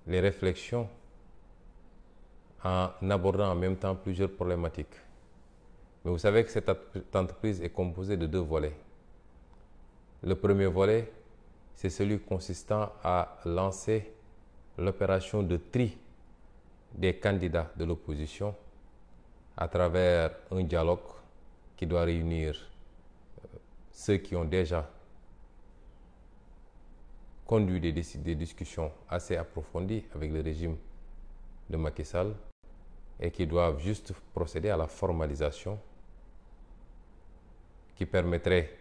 Les réflexions en abordant en même temps plusieurs problématiques. Mais vous savez que cette entreprise est composée de deux volets. Le premier volet, c'est celui consistant à lancer l'opération de tri des candidats de l'opposition à travers un dialogue qui doit réunir ceux qui ont déjà conduit des discussions assez approfondies avec le régime de Macky Sall et qui doivent juste procéder à la formalisation qui permettrait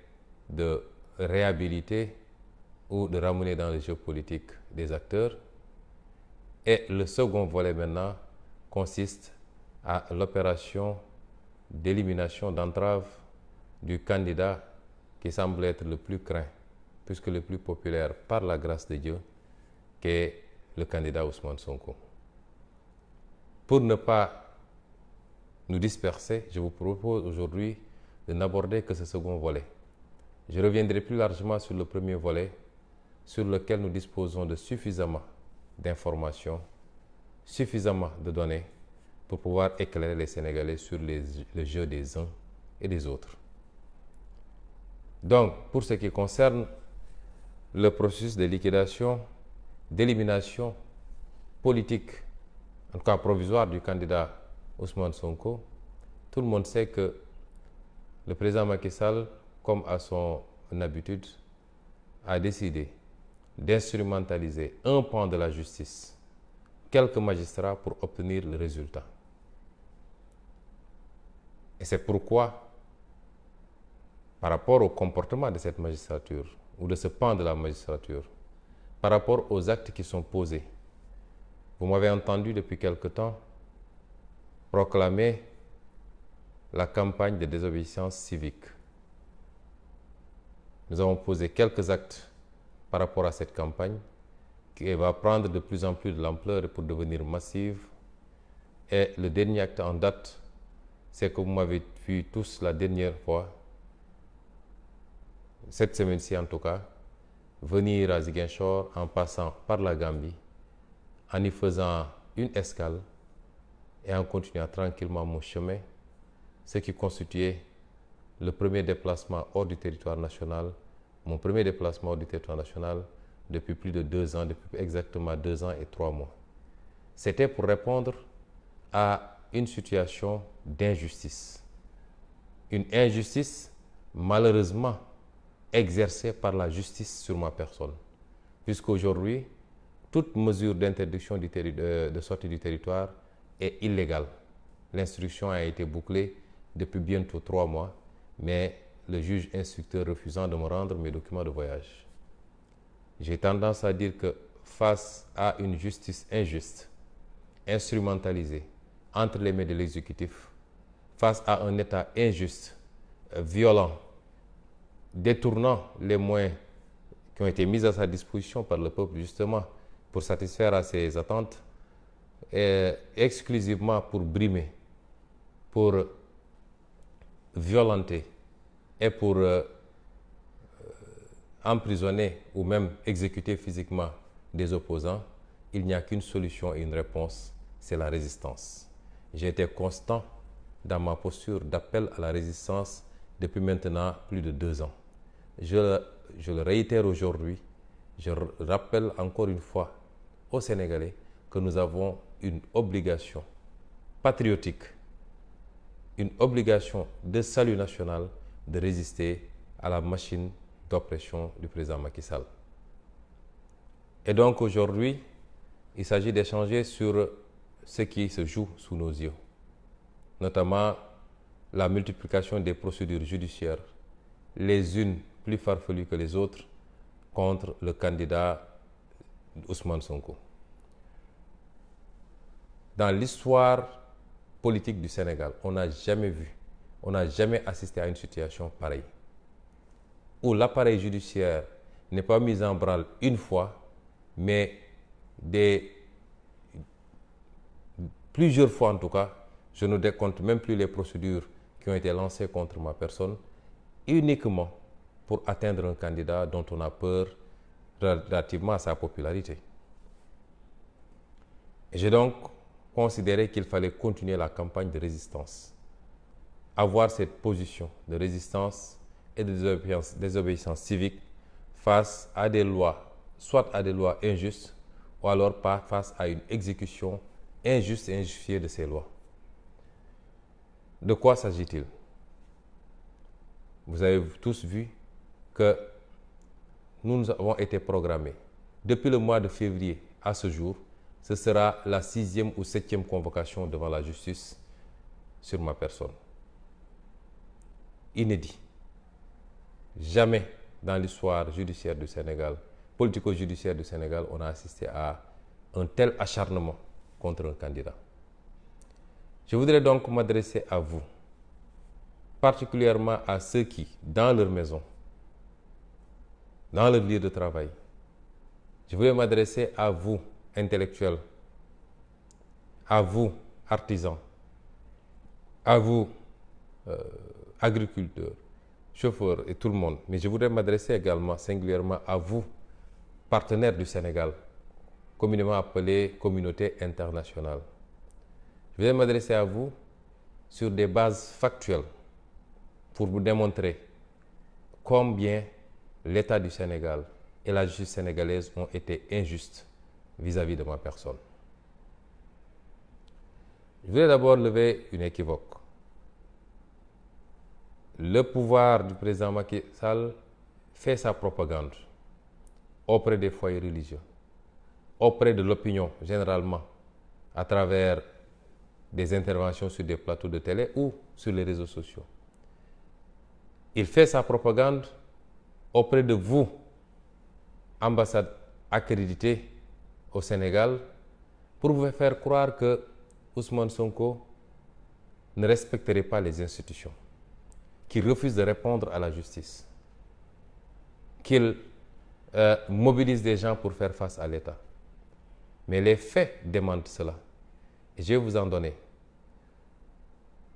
de réhabiliter ou de ramener dans le jeu politique des acteurs. Et le second volet maintenant consiste à l'opération d'élimination, d'entrave du candidat qui semble être le plus craint, puisque le plus populaire par la grâce de Dieu, qu'est le candidat Ousmane Sonko. Pour ne pas nous disperser, je vous propose aujourd'hui de n'aborder que ce second volet. Je reviendrai plus largement sur le premier volet, sur lequel nous disposons de suffisamment d'informations, suffisamment de données pour pouvoir éclairer les Sénégalais sur le jeu des uns et des autres. Donc, pour ce qui concerne le processus de liquidation, d'élimination politique, en tout cas provisoire, du candidat Ousmane Sonko, tout le monde sait que le président Macky Sall, comme à son habitude, a décidé d'instrumentaliser un pan de la justice, quelques magistrats, pour obtenir le résultat. Et c'est pourquoi, par rapport au comportement de cette magistrature, ou de ce pan de la magistrature, par rapport aux actes qui sont posés, vous m'avez entendu depuis quelque temps proclamer la campagne de désobéissance civique. Nous avons posé quelques actes par rapport à cette campagne qui va prendre de plus en plus de l'ampleur pour devenir massive. Et le dernier acte en date, c'est que vous m'avez vu tous la dernière fois, cette semaine-ci en tout cas, venir à Ziguinchor en passant par la Gambie, en y faisant une escale et en continuant tranquillement mon chemin, ce qui constituait le premier déplacement hors du territoire national, mon premier déplacement hors du territoire national depuis plus de 2 ans, depuis exactement 2 ans et 3 mois. C'était pour répondre à une situation d'injustice. Une injustice malheureusement exercée par la justice sur ma personne. Puisqu'aujourd'hui, toute mesure d'interdiction de sortie du territoire est illégale. L'instruction a été bouclée depuis bientôt 3 mois, mais le juge instructeur refusant de me rendre mes documents de voyage. J'ai tendance à dire que face à une justice injuste, instrumentalisée entre les mains de l'exécutif, face à un État injuste, violent, détournant les moyens qui ont été mis à sa disposition par le peuple justement pour satisfaire à ses attentes, et exclusivement pour brimer, pour violenter et pour emprisonner ou même exécuter physiquement des opposants, il n'y a qu'une solution et une réponse, c'est la résistance. J'ai été constant dans ma posture d'appel à la résistance depuis maintenant plus de 2 ans. Je le réitère aujourd'hui, je rappelle encore une fois aux Sénégalais que nous avons une obligation patriotique, une obligation de salut national de résister à la machine d'oppression du président Macky Sall. Et donc aujourd'hui, il s'agit d'échanger sur ce qui se joue sous nos yeux, notamment la multiplication des procédures judiciaires, les unes plus farfelues que les autres, contre le candidat Ousmane Sonko. Dans l'histoire politique du Sénégal, on n'a jamais vu, on n'a jamais assisté à une situation pareille, où l'appareil judiciaire n'est pas mis en branle une fois, mais plusieurs fois en tout cas. Je ne décompte même plus les procédures qui ont été lancées contre ma personne, uniquement pour atteindre un candidat dont on a peur relativement à sa popularité. J'ai donc considéré qu'il fallait continuer la campagne de résistance, avoir cette position de résistance et de désobéissance civique face à des lois, soit à des lois injustes, ou alors pas face à une exécution injuste et injustifiée de ces lois. De quoi s'agit-il? Vous avez tous vu que nous avons été programmés. Depuis le mois de février à ce jour, ce sera la 6e ou 7e convocation devant la justice sur ma personne. Inédit. Jamais dans l'histoire judiciaire du Sénégal, politico-judiciaire du Sénégal, on a assisté à un tel acharnement contre un candidat. Je voudrais donc m'adresser à vous, particulièrement à ceux qui, dans leur maison, dans leur lieu de travail, je voudrais m'adresser à vous, intellectuels, à vous, artisans, à vous, agriculteurs, chauffeurs et tout le monde. Mais je voudrais m'adresser également singulièrement à vous, partenaires du Sénégal, communément appelés communauté internationale. Je voudrais m'adresser à vous sur des bases factuelles pour vous démontrer combien l'État du Sénégal et la justice sénégalaise ont été injustes vis-à-vis de ma personne. Je voudrais d'abord lever une équivoque. Le pouvoir du président Macky Sall fait sa propagande auprès des foyers religieux, auprès de l'opinion généralement, à travers des interventions sur des plateaux de télé ou sur les réseaux sociaux. Il fait sa propagande auprès de vous, ambassade accréditée au Sénégal, pour vous faire croire que Ousmane Sonko ne respecterait pas les institutions, qu'il refuse de répondre à la justice, qu'il mobilise des gens pour faire face à l'État. Mais les faits démentent cela. Et je vais vous en donner.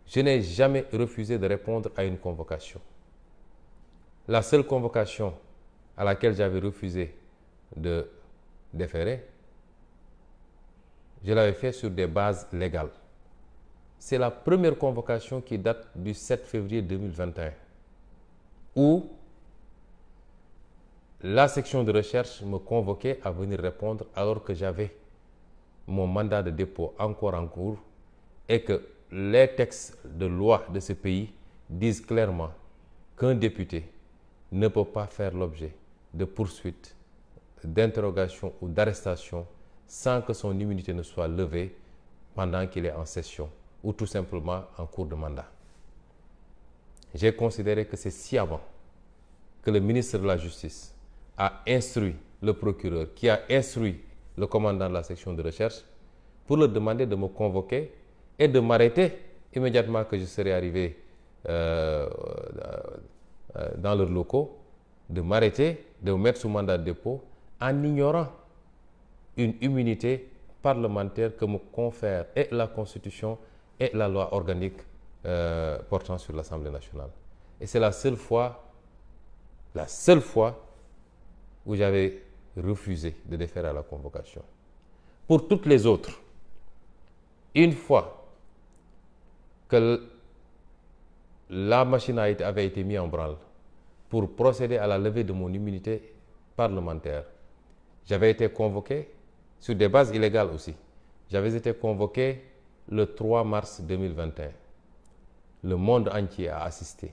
Je n'ai jamais refusé de répondre à une convocation. La seule convocation à laquelle j'avais refusé de déférer, je l'avais fait sur des bases légales. C'est la première convocation qui date du 7 février 2021, où la section de recherche me convoquait à venir répondre alors que j'avais mon mandat de dépôt encore en cours et que les textes de loi de ce pays disent clairement qu'un député ne peut pas faire l'objet de poursuites, d'interrogations ou d'arrestations sans que son immunité ne soit levée pendant qu'il est en session ou tout simplement en cours de mandat. J'ai considéré que c'est sciemment que le ministre de la Justice a instruit le procureur, qui a instruit le commandant de la section de recherche, pour leur demander de me convoquer et de m'arrêter immédiatement que je serai arrivé dans leurs locaux, de m'arrêter, de me mettre sous mandat de dépôt en ignorant une immunité parlementaire que me confère et la Constitution et la loi organique portant sur l'Assemblée nationale. Et c'est la seule fois où j'avais refusé de déférer à la convocation. Pour toutes les autres, une fois que la machine avait été mise en branle pour procéder à la levée de mon immunité parlementaire, j'avais été convoqué sur des bases illégales aussi. J'avais été convoqué le 3 mars 2021. Le monde entier a assisté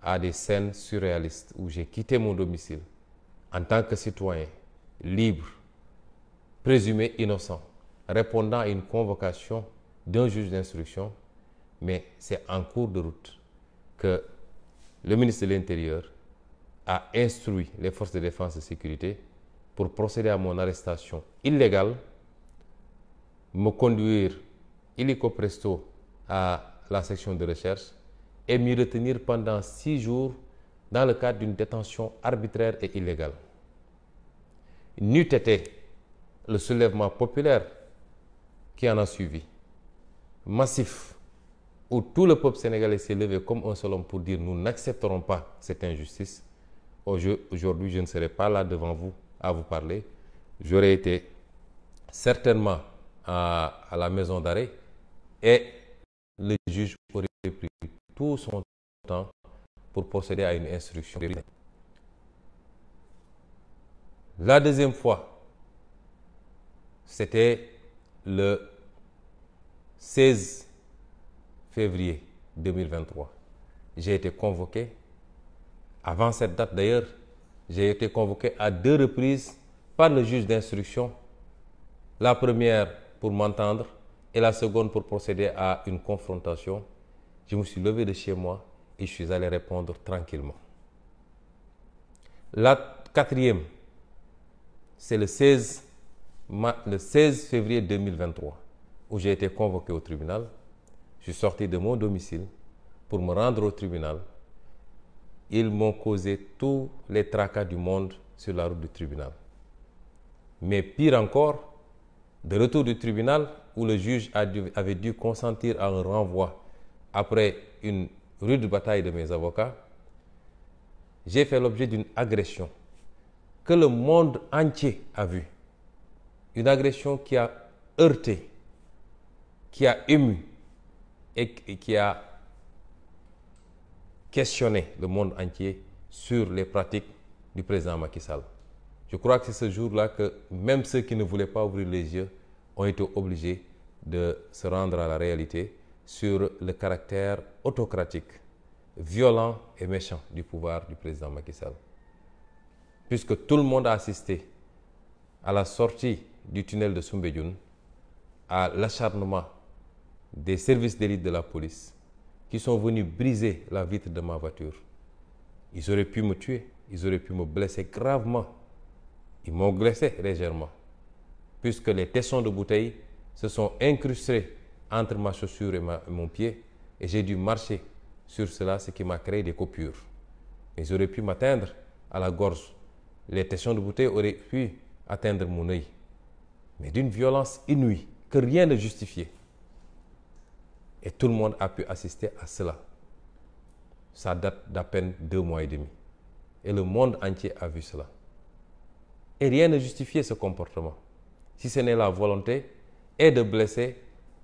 à des scènes surréalistes où j'ai quitté mon domicile en tant que citoyen libre, présumé innocent, répondant à une convocation d'un juge d'instruction, mais c'est en cours de route que le ministre de l'Intérieur a instruit les forces de défense et de sécurité pour procéder à mon arrestation illégale, me conduire illico presto à la section de recherche et m'y retenir pendant 6 jours dans le cadre d'une détention arbitraire et illégale. N'eût été le soulèvement populaire qui en a suivi, massif, où tout le peuple sénégalais s'est levé comme un seul homme pour dire nous n'accepterons pas cette injustice, aujourd'hui, je ne serai pas là devant vous à vous parler. J'aurais été certainement à la maison d'arrêt et le juge aurait pris tout son temps pour procéder à une instruction. La deuxième fois, c'était le 16 février 2023. J'ai été convoqué. Avant cette date d'ailleurs, j'ai été convoqué à 2 reprises par le juge d'instruction. La première pour m'entendre et la seconde pour procéder à une confrontation. Je me suis levé de chez moi et je suis allé répondre tranquillement. La quatrième, c'est le 16 février 2023 où j'ai été convoqué au tribunal. Je suis sorti de mon domicile pour me rendre au tribunal. Ils m'ont causé tous les tracas du monde sur la route du tribunal. Mais pire encore, de retour du tribunal où le juge avait dû consentir à un renvoi après une rude bataille de mes avocats, j'ai fait l'objet d'une agression que le monde entier a vue. Une agression qui a heurté, qui a ému et qui a questionné le monde entier sur les pratiques du président Macky Sall. Je crois que c'est ce jour-là que même ceux qui ne voulaient pas ouvrir les yeux ont été obligés de se rendre à la réalité sur le caractère autocratique, violent et méchant du pouvoir du président Macky Sall. Puisque tout le monde a assisté à la sortie du tunnel de Soumbédioune, à l'acharnement des services d'élite de la police qui sont venus briser la vitre de ma voiture. Ils auraient pu me tuer, ils auraient pu me blesser gravement. Ils m'ont blessé légèrement, puisque les tessons de bouteilles se sont incrustés entre ma chaussure et mon pied, et j'ai dû marcher sur cela, ce qui m'a créé des coupures. Ils auraient pu m'atteindre à la gorge. Les tessons de bouteilles auraient pu atteindre mon œil, mais d'une violence inouïe que rien ne justifiait. Et tout le monde a pu assister à cela. Ça date d'à peine 2 mois et demi. Et le monde entier a vu cela. Et rien ne justifiait ce comportement, si ce n'est la volonté et de blesser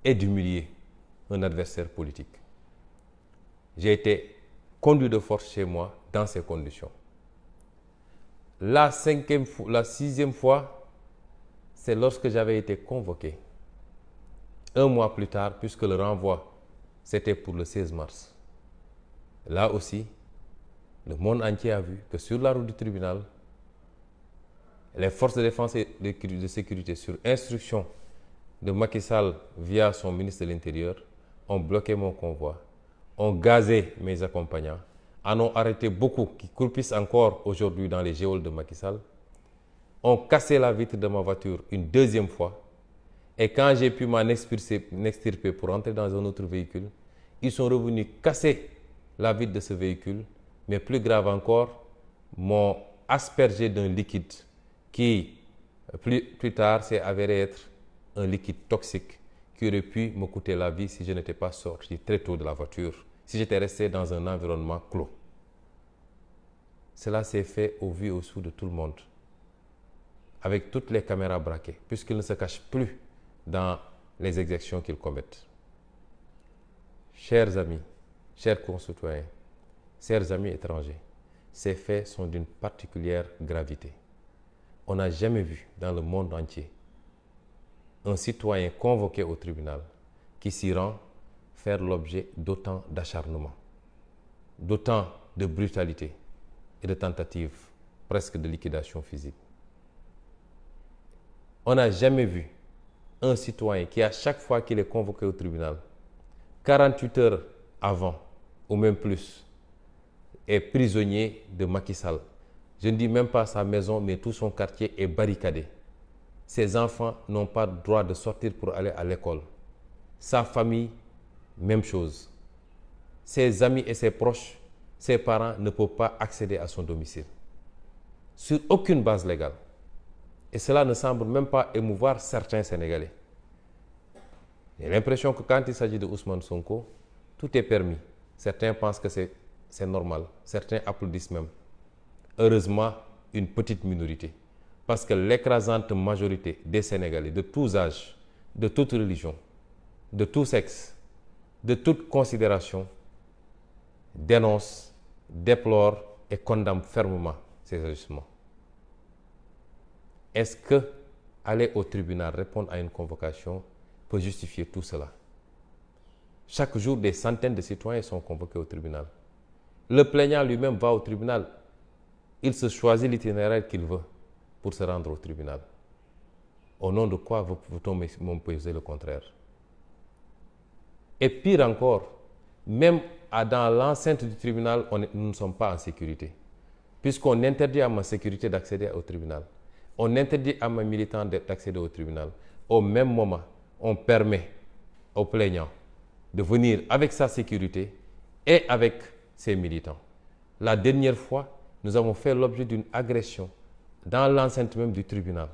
et d'humilier un adversaire politique. J'ai été conduit de force chez moi dans ces conditions. La 6e fois, c'est lorsque j'avais été convoqué 1 mois plus tard, puisque le renvoi, c'était pour le 16 mars. Là aussi, le monde entier a vu que sur la route du tribunal, les forces de défense et de sécurité, sur instruction de Macky Sall via son ministre de l'Intérieur, ont bloqué mon convoi, ont gazé mes accompagnants, en ont arrêté beaucoup qui croupissent encore aujourd'hui dans les geôles de Macky Sall, ont cassé la vitre de ma voiture une 2e fois. Et quand j'ai pu m'en extirper pour entrer dans un autre véhicule, ils sont revenus casser la vitre de ce véhicule, mais plus grave encore, m'ont aspergé d'un liquide qui, plus tard, s'est avéré être un liquide toxique qui aurait pu me coûter la vie si je n'étais pas sorti très tôt de la voiture, si j'étais resté dans un environnement clos. Cela s'est fait au vu et au su de tout le monde, avec toutes les caméras braquées, puisqu'ils ne se cachent plus dans les exactions qu'ils commettent. Chers amis, chers concitoyens, chers amis étrangers, ces faits sont d'une particulière gravité. On n'a jamais vu dans le monde entier un citoyen convoqué au tribunal qui s'y rend faire l'objet d'autant d'acharnement, d'autant de brutalité et de tentatives presque de liquidation physique. On n'a jamais vu un citoyen qui, à chaque fois qu'il est convoqué au tribunal, 48 heures avant, ou même plus, est prisonnier de Macky Sall. Je ne dis même pas sa maison, mais tout son quartier est barricadé. Ses enfants n'ont pas le droit de sortir pour aller à l'école. Sa famille, même chose. Ses amis et ses proches, ses parents ne peuvent pas accéder à son domicile. Sur aucune base légale. Et cela ne semble même pas émouvoir certains Sénégalais. J'ai l'impression que quand il s'agit de Ousmane Sonko, tout est permis. Certains pensent que c'est normal. Certains applaudissent même. Heureusement, une petite minorité. Parce que l'écrasante majorité des Sénégalais de tous âges, de toute religion, de tout sexe, de toute considération, dénonce, déplore et condamne fermement ces agissements. Est-ce que aller au tribunal répondre à une convocation peut justifier tout cela? Chaque jour, des centaines de citoyens sont convoqués au tribunal. Le plaignant lui-même va au tribunal. Il se choisit l'itinéraire qu'il veut pour se rendre au tribunal. Au nom de quoi veut-on m'imposer le contraire? Et pire encore, même dans l'enceinte du tribunal, nous ne sommes pas en sécurité. Puisqu'on interdit à ma sécurité d'accéder au tribunal. On interdit à mes militants d'accéder au tribunal. Au même moment, on permet aux plaignants de venir avec sa sécurité et avec ses militants. La dernière fois, nous avons fait l'objet d'une agression dans l'enceinte même du tribunal,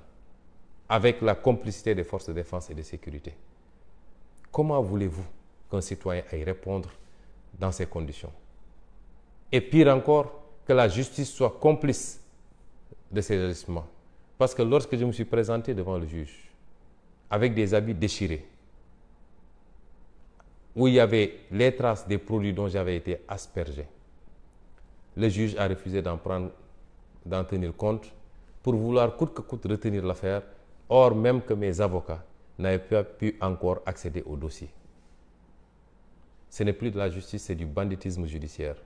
avec la complicité des forces de défense et de sécurité. Comment voulez-vous qu'un citoyen aille répondre dans ces conditions? Et pire encore, que la justice soit complice de ces agissements. Parce que lorsque je me suis présenté devant le juge, avec des habits déchirés, où il y avait les traces des produits dont j'avais été aspergé, le juge a refusé d'en tenir compte pour vouloir coûte que coûte retenir l'affaire, or même que mes avocats n'avaient pas pu encore accéder au dossier. Ce n'est plus de la justice, c'est du banditisme judiciaire.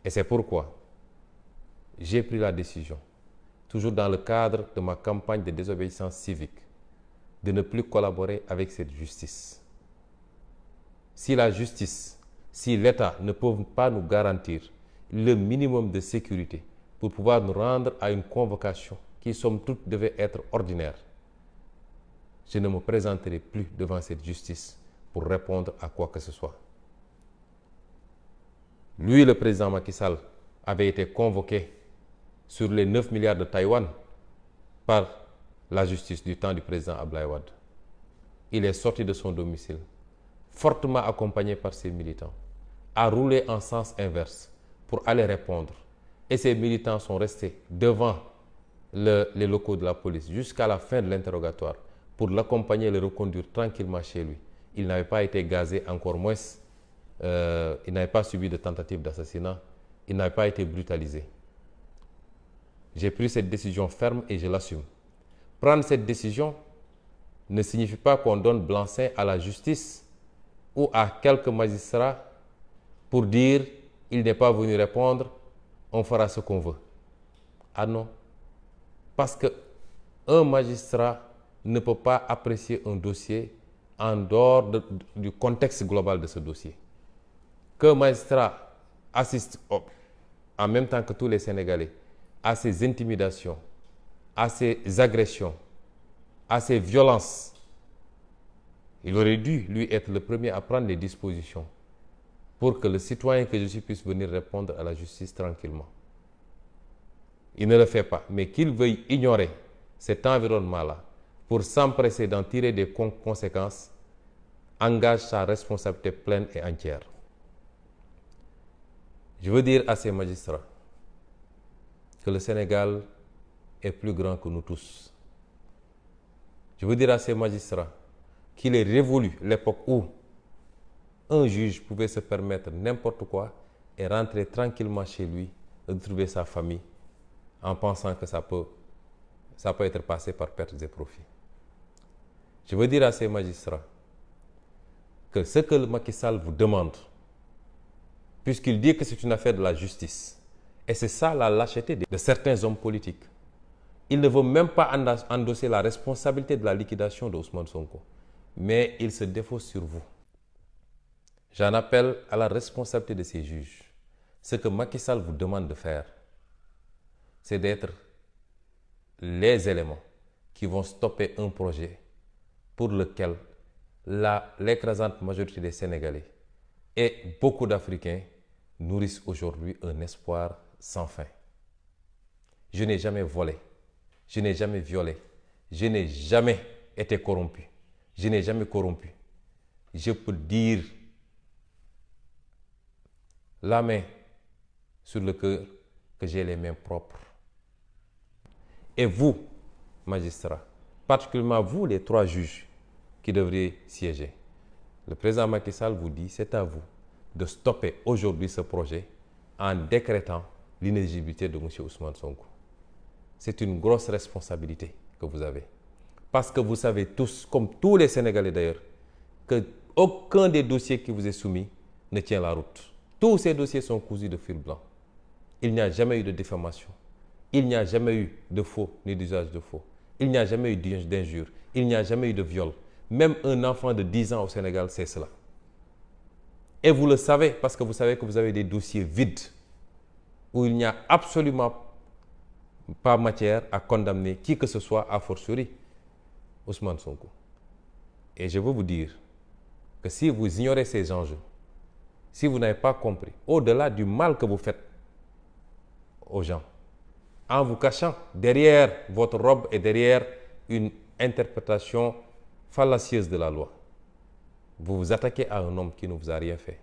Et c'est pourquoi j'ai pris la décision, toujours dans le cadre de ma campagne de désobéissance civique, de ne plus collaborer avec cette justice. Si la justice, si l'État ne peut pas nous garantir le minimum de sécurité pour pouvoir nous rendre à une convocation qui, somme toute, devait être ordinaire, je ne me présenterai plus devant cette justice pour répondre à quoi que ce soit. Lui, le président Macky Sall, avait été convoqué sur les 9 milliards de Taïwan par la justice du temps du président Abdoulaye Wade. Il est sorti de son domicile, fortement accompagné par ses militants, a roulé en sens inverse pour aller répondre. Et ces militants sont restés devant les locaux de la police jusqu'à la fin de l'interrogatoire pour l'accompagner et le reconduire tranquillement chez lui. Il n'avait pas été gazé, encore moins, il n'avait pas subi de tentative d'assassinat, il n'avait pas été brutalisé. J'ai pris cette décision ferme et je l'assume. Prendre cette décision ne signifie pas qu'on donne blanc-seing à la justice ou à quelques magistrats pour dire il n'est pas venu répondre, on fera ce qu'on veut. Ah non. Parce qu'un magistrat ne peut pas apprécier un dossier en dehors du contexte global de ce dossier. Qu'un magistrat assiste en même temps que tous les Sénégalais à ces intimidations, à ces agressions, à ces violences, il aurait dû, lui, être le premier à prendre les dispositions pour que le citoyen que je suis puisse venir répondre à la justice tranquillement. Il ne le fait pas, mais qu'il veuille ignorer cet environnement-là pour s'empresser d'en tirer des conséquences engage sa responsabilité pleine et entière. Je veux dire à ces magistrats que le Sénégal est plus grand que nous tous. Je veux dire à ces magistrats qu'il est révolu l'époque où un juge pouvait se permettre n'importe quoi et rentrer tranquillement chez lui, retrouver sa famille, en pensant que ça peut être passé par pertes et profits. Je veux dire à ces magistrats que ce que le Macky Sall vous demande, puisqu'il dit que c'est une affaire de la justice, et c'est ça la lâcheté de certains hommes politiques, il ne veut même pas endosser la responsabilité de la liquidation de Ousmane Sonko, mais il se défausse sur vous. J'en appelle à la responsabilité de ces juges. Ce que Macky Sall vous demande de faire, c'est d'être les éléments qui vont stopper un projet pour lequel l'écrasante majorité des Sénégalais et beaucoup d'Africains nourrissent aujourd'hui un espoir sans fin. Je n'ai jamais volé, je n'ai jamais violé, je n'ai jamais été corrompu, je n'ai jamais corrompu. Je peux dire la main sur le cœur que j'ai les mains propres. Et vous, magistrats, particulièrement vous, les 3 juges qui devraient siéger, le président Macky Sall vous dit, c'est à vous de stopper aujourd'hui ce projet en décrétant l'inéligibilité de M. Ousmane Sonko. C'est une grosse responsabilité que vous avez. Parce que vous savez tous, comme tous les Sénégalais d'ailleurs, qu'aucun des dossiers qui vous est soumis ne tient la route. Tous ces dossiers sont cousus de fil blanc. Il n'y a jamais eu de diffamation. Il n'y a jamais eu de faux ni d'usage de faux. Il n'y a jamais eu d'injure. Il n'y a jamais eu de viol. Même un enfant de 10 ans au Sénégal sait cela. Et vous le savez parce que vous savez que vous avez des dossiers vides où il n'y a absolument pas matière à condamner qui que ce soit, a fortiori Ousmane Sonko. Et je veux vous dire que si vous ignorez ces enjeux, si vous n'avez pas compris, au-delà du mal que vous faites aux gens, en vous cachant derrière votre robe et derrière une interprétation fallacieuse de la loi, vous vous attaquez à un homme qui ne vous a rien fait.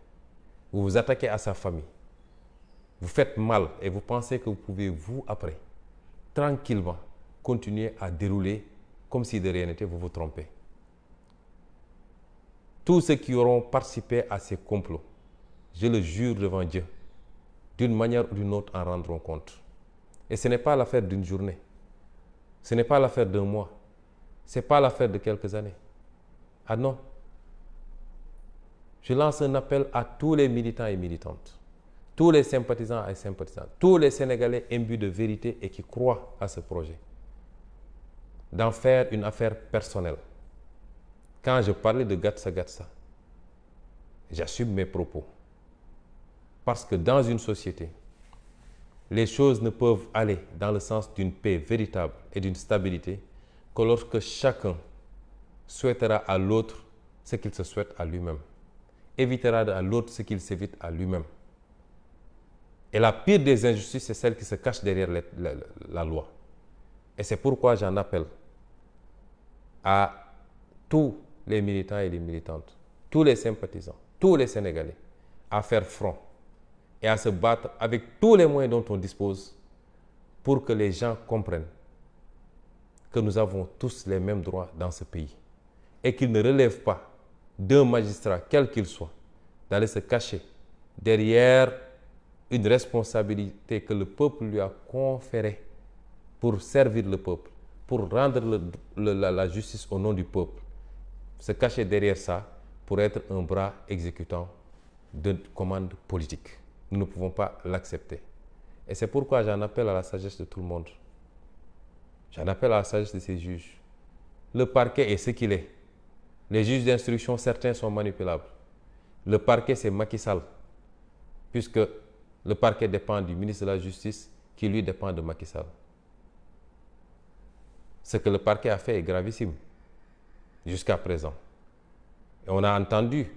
Vous vous attaquez à sa famille. Vous faites mal et vous pensez que vous pouvez, vous, après, tranquillement, continuer à dérouler comme si de rien n'était, vous vous trompez. Tous ceux qui auront participé à ces complots, je le jure devant Dieu, d'une manière ou d'une autre en rendront compte. Et ce n'est pas l'affaire d'une journée. Ce n'est pas l'affaire d'un mois. Ce n'est pas l'affaire de quelques années. Ah non. Je lance un appel à tous les militants et militantes, tous les sympathisants et sympathisantes, tous les Sénégalais imbus de vérité et qui croient à ce projet, d'en faire une affaire personnelle. Quand je parlais de Gatsa Gatsa, j'assume mes propos. Parce que dans une société, les choses ne peuvent aller dans le sens d'une paix véritable et d'une stabilité que lorsque chacun souhaitera à l'autre ce qu'il se souhaite à lui-même, évitera à l'autre ce qu'il s'évite à lui-même. Et la pire des injustices, c'est celle qui se cache derrière la loi. Et c'est pourquoi j'en appelle à tous les militants et les militantes, tous les sympathisants, tous les Sénégalais, à faire front et à se battre avec tous les moyens dont on dispose pour que les gens comprennent que nous avons tous les mêmes droits dans ce pays et qu'il ne relève pas d'un magistrat, quel qu'il soit, d'aller se cacher derrière une responsabilité que le peuple lui a conférée pour servir le peuple, pour rendre la justice au nom du peuple, se cacher derrière ça pour être un bras exécutant de commandes politiques. Nous ne pouvons pas l'accepter. Et c'est pourquoi j'en appelle à la sagesse de tout le monde. J'en appelle à la sagesse de ces juges. Le parquet est ce qu'il est. Les juges d'instruction, certains sont manipulables. Le parquet, c'est Macky Sall, puisque le parquet dépend du ministre de la Justice, qui lui dépend de Macky Sall. Ce que le parquet a fait est gravissime, jusqu'à présent. Et on a entendu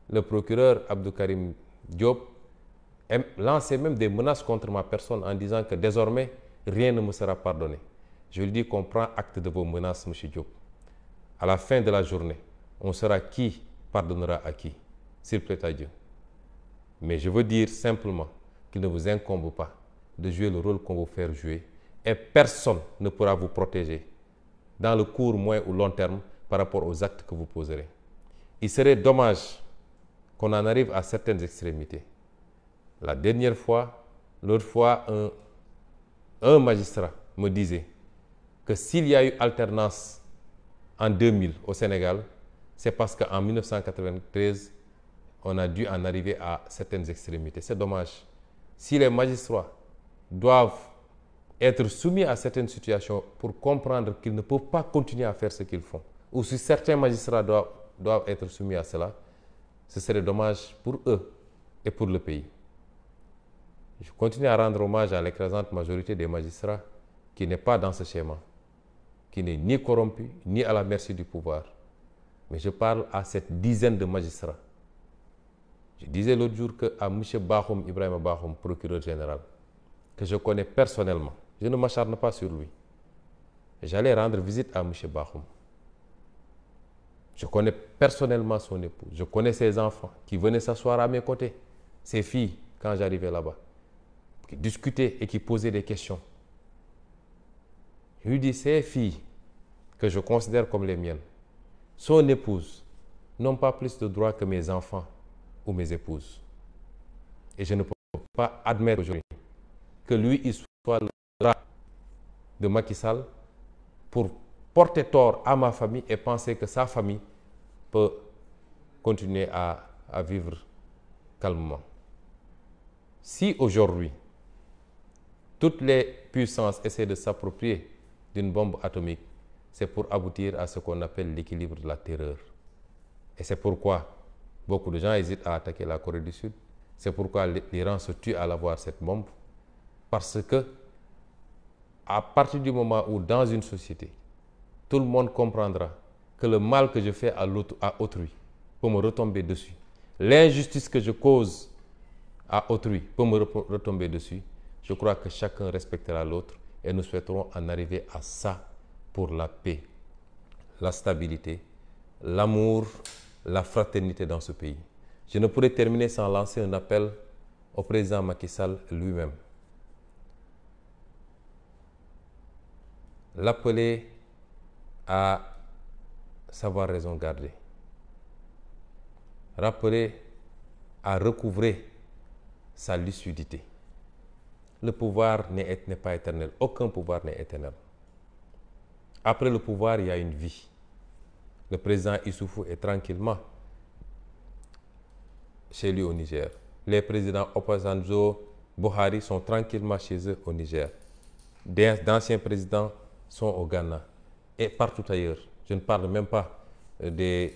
le procureur Abdou Karim Diop lancer même des menaces contre ma personne en disant que désormais, rien ne me sera pardonné. Je lui dis qu'on prend acte de vos menaces, M. Diop. À la fin de la journée, on saura qui pardonnera à qui, s'il plaît à Dieu. Mais je veux dire simplement qu'il ne vous incombe pas de jouer le rôle qu'on vous fait jouer et personne ne pourra vous protéger dans le court, moyen ou long terme par rapport aux actes que vous poserez. Il serait dommage qu'on en arrive à certaines extrémités. La dernière fois, l'autre fois, un magistrat me disait que s'il y a eu alternance en 2000 au Sénégal, c'est parce qu'en 1993, on a dû en arriver à certaines extrémités. C'est dommage. Si les magistrats doivent être soumis à certaines situations pour comprendre qu'ils ne peuvent pas continuer à faire ce qu'ils font, ou si certains magistrats doivent être soumis à cela, ce serait dommage pour eux et pour le pays. Je continue à rendre hommage à l'écrasante majorité des magistrats qui n'est pas dans ce schéma, qui n'est ni corrompu, ni à la merci du pouvoir. Mais je parle à cette dizaine de magistrats. Je disais l'autre jour qu'à M. Bakhoum, Ibrahima Bakhoum, procureur général, que je connais personnellement, je ne m'acharne pas sur lui. J'allais rendre visite à M. Bakhoum. Je connais personnellement son épouse, je connais ses enfants qui venaient s'asseoir à mes côtés, ses filles, quand j'arrivais là-bas, qui discutaient et qui posaient des questions. Je lui dis, ces filles que je considère comme les miennes, son épouse, n'ont pas plus de droits que mes enfants ou mes épouses. Et je ne peux pas admettre aujourd'hui que lui, il soit le bras de Macky Sall pour porter tort à ma famille et penser que sa famille peut continuer à vivre calmement. Si aujourd'hui, toutes les puissances essaient de s'approprier d'une bombe atomique, c'est pour aboutir à ce qu'on appelle l'équilibre de la terreur. Et c'est pourquoi beaucoup de gens hésitent à attaquer la Corée du Sud. C'est pourquoi l'Iran se tue à l'avoir cette bombe. Parce que, à partir du moment où dans une société, tout le monde comprendra que le mal que je fais à autrui peut me retomber dessus, l'injustice que je cause à autrui peut me retomber dessus, je crois que chacun respectera l'autre et nous souhaiterons en arriver à ça pour la paix, la stabilité, l'amour, la fraternité dans ce pays. Je ne pourrais terminer sans lancer un appel au président Macky Sall lui-même. L'appeler à savoir raison garder. Rappeler à recouvrer sa lucidité. Le pouvoir n'est pas éternel. Aucun pouvoir n'est éternel. Après le pouvoir, il y a une vie. Le président Issoufou est tranquillement chez lui au Niger. Les présidents Obasanjo, Buhari sont tranquillement chez eux au Niger. D'anciens présidents sont au Ghana et partout ailleurs. Je ne parle même pas des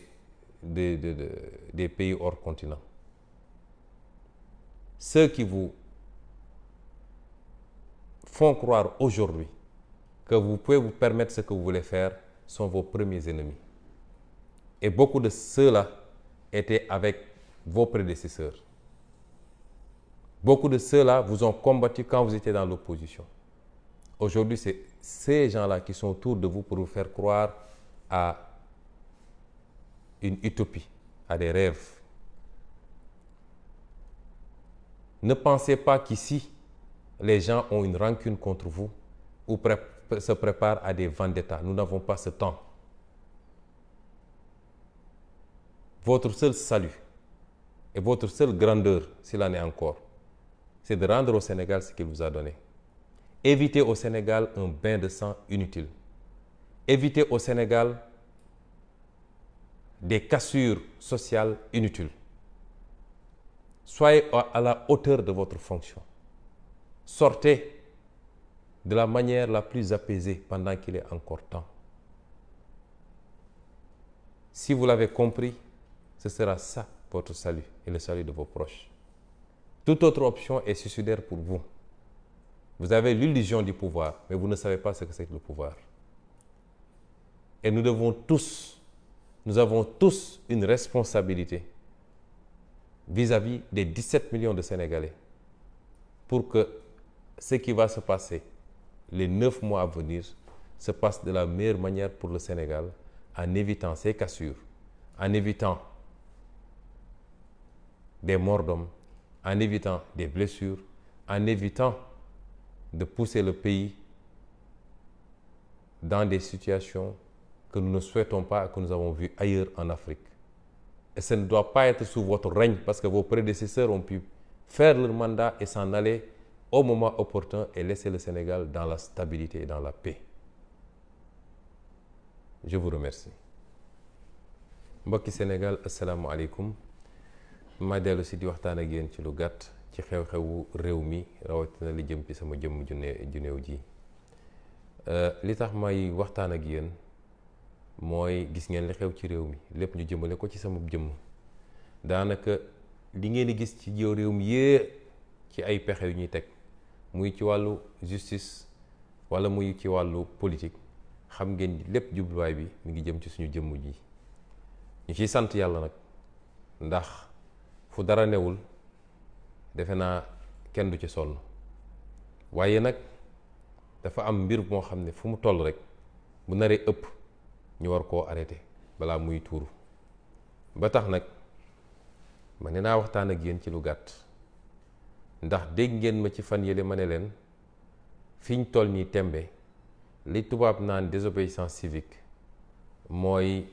pays hors continent. Ceux qui vous font croire aujourd'hui que vous pouvez vous permettre ce que vous voulez faire sont vos premiers ennemis. Et beaucoup de ceux-là étaient avec vos prédécesseurs. Beaucoup de ceux-là vous ont combattu quand vous étiez dans l'opposition. Aujourd'hui, c'est ces gens-là qui sont autour de vous pour vous faire croire à une utopie, à des rêves. Ne pensez pas qu'ici, les gens ont une rancune contre vous ou se préparent à des vendettas. Nous n'avons pas ce temps. Votre seul salut et votre seule grandeur, s'il en est encore, c'est de rendre au Sénégal ce qu'il vous a donné. Évitez au Sénégal un bain de sang inutile. Évitez au Sénégal des cassures sociales inutiles. Soyez à la hauteur de votre fonction. Sortez de la manière la plus apaisée pendant qu'il est encore temps. Si vous l'avez compris, ce sera ça votre salut et le salut de vos proches. Toute autre option est suicidaire pour vous. Vous avez l'illusion du pouvoir, mais vous ne savez pas ce que c'est que le pouvoir. Et nous avons tous une responsabilité vis-à-vis des 17 millions de Sénégalais pour que ce qui va se passer les 9 mois à venir se passe de la meilleure manière pour le Sénégal en évitant ces cassures, en évitant des morts d'hommes, en évitant des blessures, en évitant de pousser le pays dans des situations que nous ne souhaitons pas et que nous avons vues ailleurs en Afrique. Et ce ne doit pas être sous votre règne parce que vos prédécesseurs ont pu faire leur mandat et s'en aller au moment opportun et laisser le Sénégal dans la stabilité et dans la paix. Je vous remercie. mbokki Sénégal assalaamu aleykum ma dellu si di waxtaan ak yéen ci lu gàtt ci xew-xewu réew mi rawatina li jëm ci sama jëmm ju néew ji li tax may waxtaan ak yéen mooy gis ngeen li xew ci réew mi lépp ñu jëmale ko ci sama jëmm daanaka li ngeen di gis ci jiw réew mi yee ci ay pexe yu ñuy teg muy ci wàllu justice wala muy ci wàllu politique xam ngeen lépp jubluwaay bi mi ngi jëm ci suñu jëmm ji ñu ciy sant yàlla nag ndax fu dara newul defe naa kenn du ci sonn waaye nag dafa am mbir moo xam ne fu mu toll rek bu naree ëpp ñu war koo arrêté balaa muy tuuru ba tax nag ma ne naa waxtaan ak yéen ci lu gàtt ndax dégg ngeen ma ci fan yële ma ne leen fiñ toll nii tembe li tubaab naan désobéissance civique mooy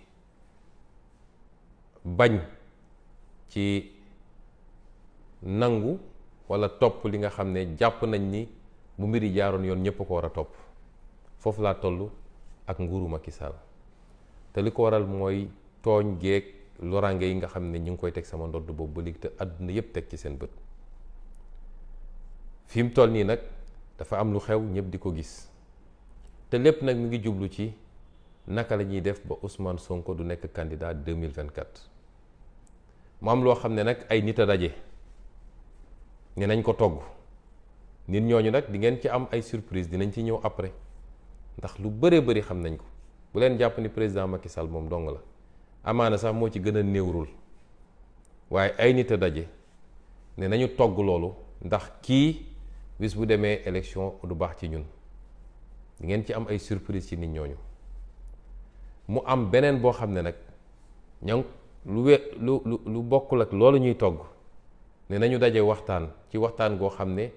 bañ ci nangu walla topp li nga xam ne jàpp nañ ni bu mbir yi jaaroon yoon ñëpp ko war a topp. foofu laa toll ak nguuru Macky Sall te li ko waral mooy tooñ geeg loraange yi nga xam ne ñu ngi koy teg sama ndodd boobu ba léegi te àdduna yëpp teg ci seen bët. fi mu toll nii nag dafa am lu xew ñëpp di ko gis te lépp nag mi ngi jublu ci naka la ñuy def ba Ousmane Sonko du nekk candidat 2024. mu am loo xam ne nag ay nit a daje ne nañ ko togg nit ñooñu nag di ngeen ci am ay surprise dinañ ci ñëw après ndax lu bëree bëri xam nañ ko. bu leen jàpp ni président Macky Sall moom dong la amaana sax moo ci gën a néewrul waaye ay nit a daje ne nañu togg loolu ndax kii bis bu demee élection du baax ci ñun di ngeen ci am ay surprise ci nit ñooñu. mu am beneen boo xam ne nag ña lu bokkul ak loolu ñuy togg ne nañu daje waxtaan ci waxtaan goo xam ne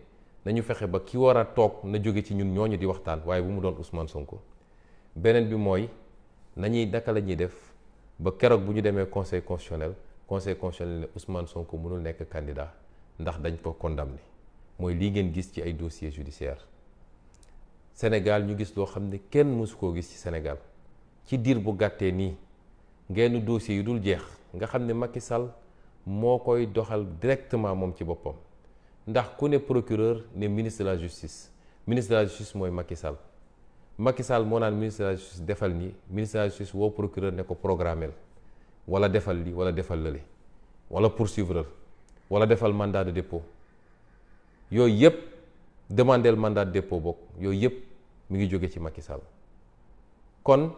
nañu fexe ba ki war a toog na jóge ci ñun ñooñu di waxtaan waaye bu mu doon Ousmane Sonko. beneen bi mooy nañuy naka la ñuy def ba keroog bu ñu demee conseil constitutionnel ne Ousmane Sonko mënul nekk candidat ndax dañ ko condamné mooy lii ngeen gis ci ay dossiers judiciaires. Sénégal ñu gis loo xam ne kenn mësu koo gis ci Sénégal ci diir bu gàttee nii ngeen dossiers yu dul jeex nga xam ne Macky Sall moo koy doxal directement moom ci boppam ndax ku ne procureur ne ministre de la justice mooy Macky Sall. Macky Sall moo naan ministre de la justice defal nii ministre de la justice woo procureur ne ko programmel wala defal li wala defal lële wala poursuivre wala defal mandat de dépôt yooyu yëpp demandeel mandat de dépôt bokk yooyu yëpp mi ngi jóge ci Macky Sall. kon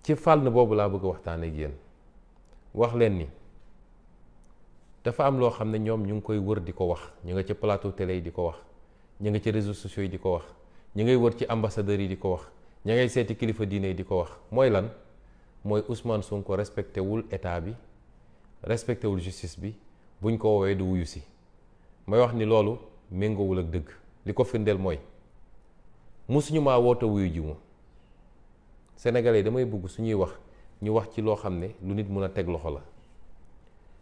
ci fànn boobu laa bëgg a waxtaan ak yéen wax leen ni dafa am loo xam ne ñoom ñu ngi koy wër di ko wax ñu nga ci plateau télé yi di ko wax ñu nga ci réseaux sociaux yi di ko wax. ñi ngay wër ci ambassadeurs yi di ko wax ña ngay seeti kilifa diine yi di ko wax mooy lan mooy Ousmane Sonko respecté wul état bi respecté wul justice bi buñ ko woowee du wuyu si may wax ni loolu méngoowul ak dëgg li ko firndeel mooy musuñu maa woote wuyu ji ma sénégalais damay bëgg suñuy wax ñu wax ci loo xam ne lu nit mun a teg loxo la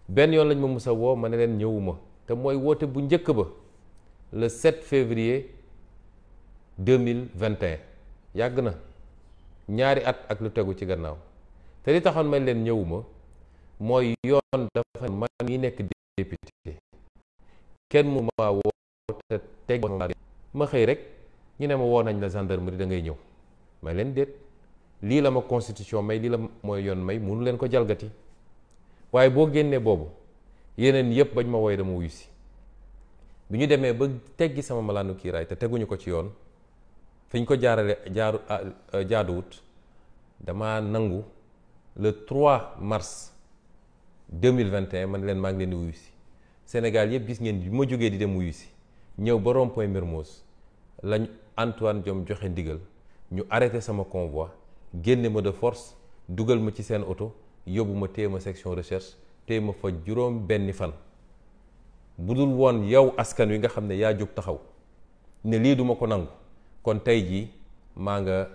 benn yoon lañ ma mus a woo ma ne leen ñëwuma te mooy woote bu njëkk ba le 7 février 2021 yàgg na ñaari at ak lu tegu ci gannaaw te li taxoon may leen ñëwuma mooy yoon dafa man ngi nekk député kenn mu ma woo te teg ma xëy rek ñu ne ma woo nañ la gendarmerie da ngay ñëw may leen déet lii la ma constitution may lii la mooy yoon may munu leen ko jalgati waaye boo génnee boobu yeneen yëpp bañ ma woy dama wuyu si bi ñu demee ba teggi sama malaanu kiiraay te teguñu ko ci yoon fi ñu ko jaaduwut dama nangu le 3 mars 2021 man leen maa ngi leen di wuyu si Sénégal yëpp gis ngeen bi ma jógee di dem wuyu si ñëw ba rond-point Mermoz lañ Antoine Diome joxe ndigal ñu arrêté sama convoi génne ma de force dugal ma ci seen oto yóbbu ma téye ma section recherche téye ma fa juróom benni fan bu dul woon yow askan wi nga xam ne yaa jóg taxaw ne lii duma ko nangu kon tey jii maa nga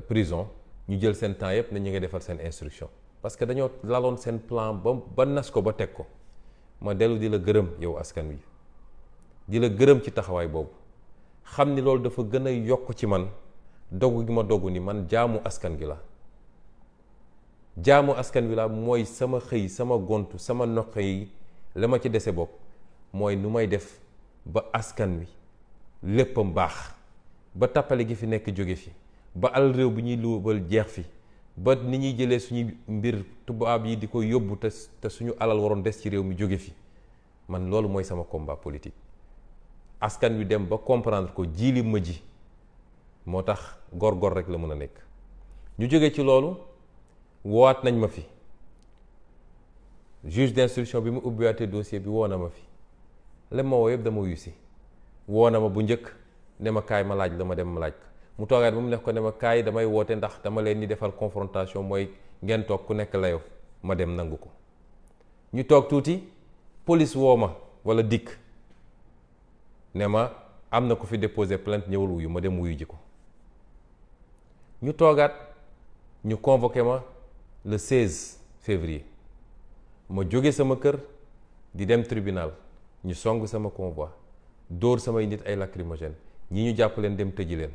prison ñu jël seen temps yëpp ne ñu ngi defal seen instruction parce que dañoo laloon seen plan ba nas ko ba teg ko ma dellu di la gërëm yow askan wi di la gërëm ci taxawaay boobu xam ni loolu dafa gën a yokk ci man dogu gi ma dogu ni man jaamu askan gi la jaamu askan wi la mooy sama xëy sama gontu sama noq yi la ma ci dese bopp mooy nu may def ba askan wi léppam baax ba tappale gi fi nekk jóge fi ba alal réew bi ñuy luubal jeex fi ba ni ñuy jëlee suñu mbir tubaab yi di ko yóbbu te suñu alal waroon des ci réew mi jóge fi man loolu mooy sama combat politique askan wi dem ba comprendre ko jiili ma ji moo tax góor-góor rek la mën a nekk ñu jóge ci loolu woowaat nañ ma fi juge d'instruction bi mu ubbiwaatee dossier bi woo na ma fi lem ma woo yëpp dama wuyu si woo na ma bu njëkk ne ma kaay ma laaj la ma dem ma laaj ko mu toogaat ba mu nekk ko ne ma kaay damay woote ndax dama leen di defal confrontation mooy ngeen toog ku nekk layo ma dem nangu ko ñu toog tuuti police woo ma walla dikk ne ma am na ko fi déposé plainte ñëwul wuyu ma dem wuyu ji ko ñu toogaat ñu convoqué ma le 16 février ma jóge sama kër di dem tribunal ñu song sama convoi dóor samay nit ay lacrymogène ñi ñu jàpp leen dem tëji leen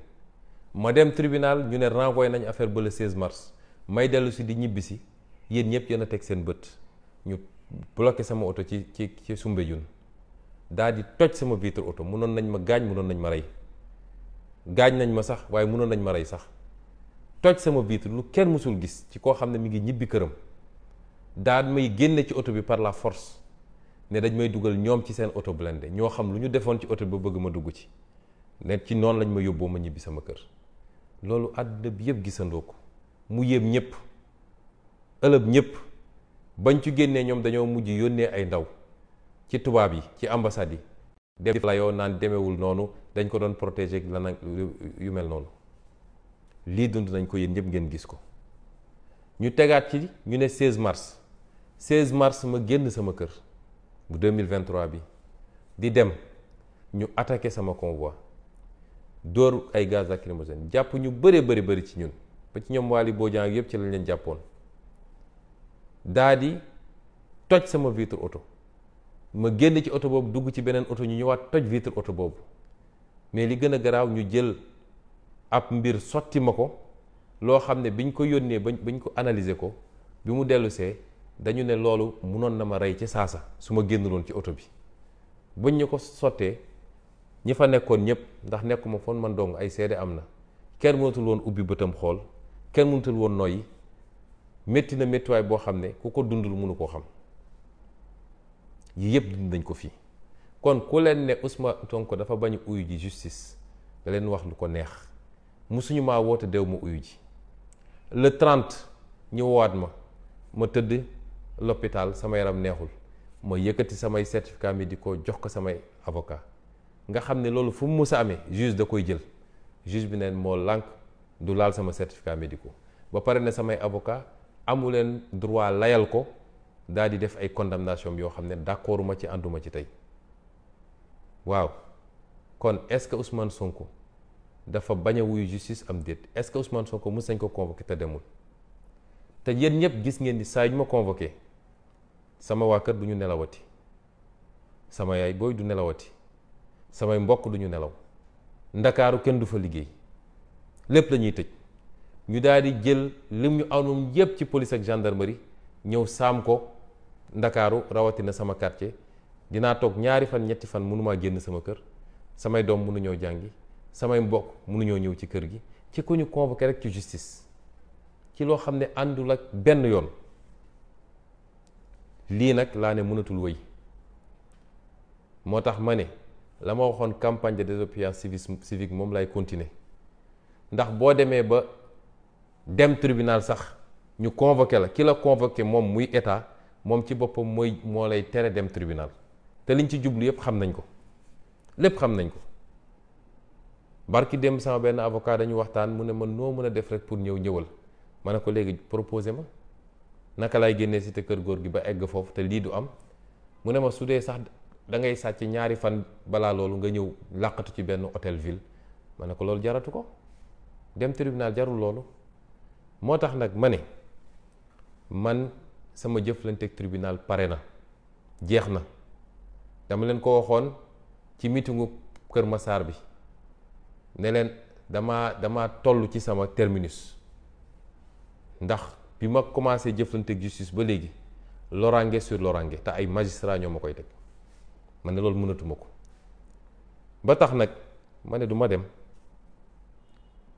ma dem tribunal ñu ne renvoyé nañ affaire ba le 16 mars may dellu si di ñibbisi yéen ñëpp yéen a teg seen bët ñu bloqué sama oto ci Soumbédioune daal di toj sama vitre oto mënoon nañ ma gaañ mënoon nañ ma rey gaañ nañ ma sax waaye mënoon nañ ma rey sax toj sama vitre lu kenn mësul gis ci koo xam ne mi ngi ñibbi këram daal may génne ci oto bi par la force ne dañ may dugal ñoom ci seen oto blindé ñoo xam lu ñu defoon ci oto bi ba bëgg ma dugg ci ne ci noonu lañ ma yóbboo ma ñibbi sama kër loolu àdduna bi yëpp gisandoo ko mu yéem ñëpp ëlëb ñëpp bañ ci génnee ñoom dañoo mujj yónnee ay ndaw ci tubaab yi ci ambassade yi dem la yoo naan demewul noonu dañ ko doon protéger la nag yu mel noonu lii dund nañ ko yéen ñëpp ngeen gis ko ñu tegaat ci ñu ne 16 mars ma génn sama kër bu 2023 bi di dem ñu attaqué sama convoi dóor ay gaz lacrymogène jàpp ñu bëri ci ñun ba ci ñoom Waly Bodian yëpp ci lañ leen jàppoon daa di toj sama vitre oto ma génn ci oto boobu dugg ci beneen oto ñu ñëwaat toj vitre oto boobu mais li gën a garaaw ñu jël ab mbir sotti ma ko loo xam ne biñ ko yónnee bañ ko analyser ko bi mu dellusee dañu ne loolu munoon na ma rey ci saasa su ma génnuloon ci oto bi bañ ñu ko sottee ñi fa nekkoon ñëpp ndax nekkuma foon man dong ay seede am na kenn mënatul woon ubbi bëtam xool kenn mënatul woon noyyi métti na méttiwaay boo xam ne ku ko dundul mënu koo xam yi yëpp dund nañ ko fii kon ku leen ne Ousmane Sonko dafa bañ uyu ji justice da leen wax lu ko neex musuñu maa woote dew ma uyu ji le 30 ñu woowaat ma tëdd l'hôpital sama yaram neexul ma yëkkati samay certificat médicaux jox ko samay avocat nga xam ne loolu fu mu mus a amee juge da koy jël juge bi neen moo lànk du laal sama certificat médicaux ba pare ne samay avocat amu leen droit layal ko daal di def ay condamnation yoo xam ne d'accorduma ci ànduma ci tey waaw kon est-ce que Ousmane Sonko dafa bañ a wuyu justice am déet est-ce que Ousmane Sonko mës nañ ko convoqué te demul te yéen ñëpp gis ngeen ni saa yu ma convoqué sama waa kër du ñu nelawati sama yaay booy du nelawati samay mbokk du ñu nelaw ndakaaru kenn du fa liggéey lépp lañuy tëj ñu daal di jël lim ñu amoon yépp ci police ak gendarmerie ñëw saam ko ndakaaru rawatina sama quartier dinaa toog ñaari fan ñetti fan mënumaa génn sama kër samay doom mënuñoo jàngi samay mbokk mënuñoo ñëw ci kër gi ci ku ñu convoqué rek ci justice ci loo xam ne àndul ak benn yoon lii nag laa ne mënatul wëy moo tax ma ne la ma waxoon campagne de désobéissance civique moom lay continuer ndax boo demee ba dem tribunal sax ñu convoqué la ki la convoqué moom muy état moom ci boppam moo lay tere dem tribunal te liñ ci jublu yépp xam nañ ko lépp xam nañ ko barki dem sama benn avocat dañu waxtaan mu ne ma noo mën a def rek pour ñëwal ma ne ko léegi proposé ma naka lay génnee ci te kër góor gi ba egg foofu te lii du am mu ne ma su dee sax da ngay sàcc ñaari fan balaa loolu nga ñëw làqatu ci benn hôtel ville ma ne ko loolu jaratu ko dem tribunal jarul loolu moo tax nag ma ne man sama jëflanteeg tribunal pare na jeex na dama leen ko waxoon ci meetingu Kër Massar bi ne leen dama toll ci sama terminus ndax bi ma commencé jëflanteeg justice ba léegi loraange sur loraange te ay magistrat ñoo ma koy teg ma ne loolu mënatuma ko ba tax nag ma ne du ma dem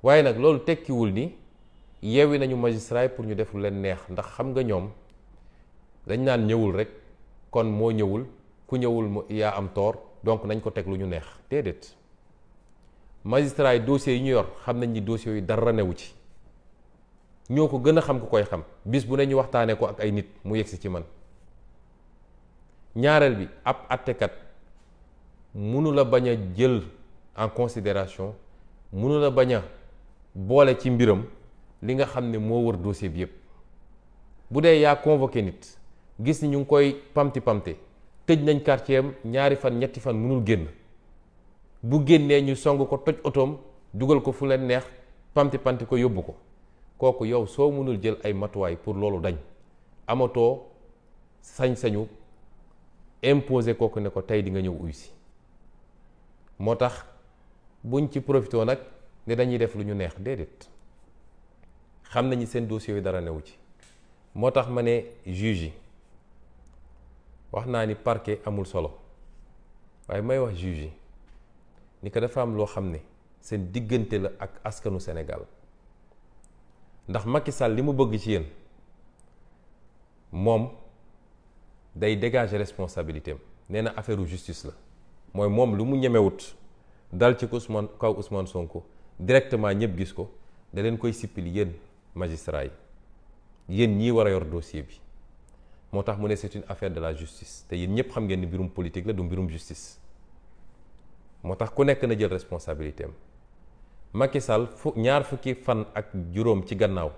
waaye nag loolu tekkiwul ni yeewi nañu magistrat yi pour ñu def lu leen neex ndax xam nga ñoom dañ naan ñëwul rek kon moo ñëwul ku ñëwul yaa am tort donc nañ ko teg lu ñu neex déedéet magistrat yi dossiers yi ñu yor xam nañ ni dossiers yi dara newu ci ñoo ko gën a xam ku koy xam bis bu ne ñu waxtaanee ko ak ay nit mu yegsi ci man ñaareel bi ab attekat mënu la bañ a jël en considération mënu la bañ a boole ci mbiram li nga xam ne moo wër dossier bi yépp bu dee yaa convoqué nit gis ni ñu ngi koy pamti tëj nañ quartier am ñaari fan ñetti fan mënul génn, bu génnee ñu song ko toj otoom dugal ko fu leen neex pamti ko yóbbu ko. kooku yow soo mënul jël ay matuwaay pour loolu dañ, amatoo sañ-sañu imposer kooku ne ko tey di nga ñëw uy si. moo tax buñ ci profité nag ne dañuy def lu ñu neex, déedéet, xam nañu seen dossier yi dara newu ci. moo tax ma ne juge yi, wax naa ni parquet amul solo, waaye may wax juge yi ni ko dafa am loo xam ne seen diggante la ak askanu Sénégal. ndax Macky Sall li mu bëgg ci yéen moom day dégager responsabilité am, nee na affaire justice la, mooy moom lu mu ñemewut dal ci kaw Ousmane Sonko directement ñëpp gis ko, da leen koy sippili yéen magistrat yi, yéen ñii war a yor dossier bi. moo tax mu ne c'est une affaire de la justice, te yéen ñëpp xam ngeen ni mbirum politique la, du mbirum justice. moo tax ku nekk na jël responsabilité am. Macky Sall ñaar fukki fan ak juróom ci gannaaw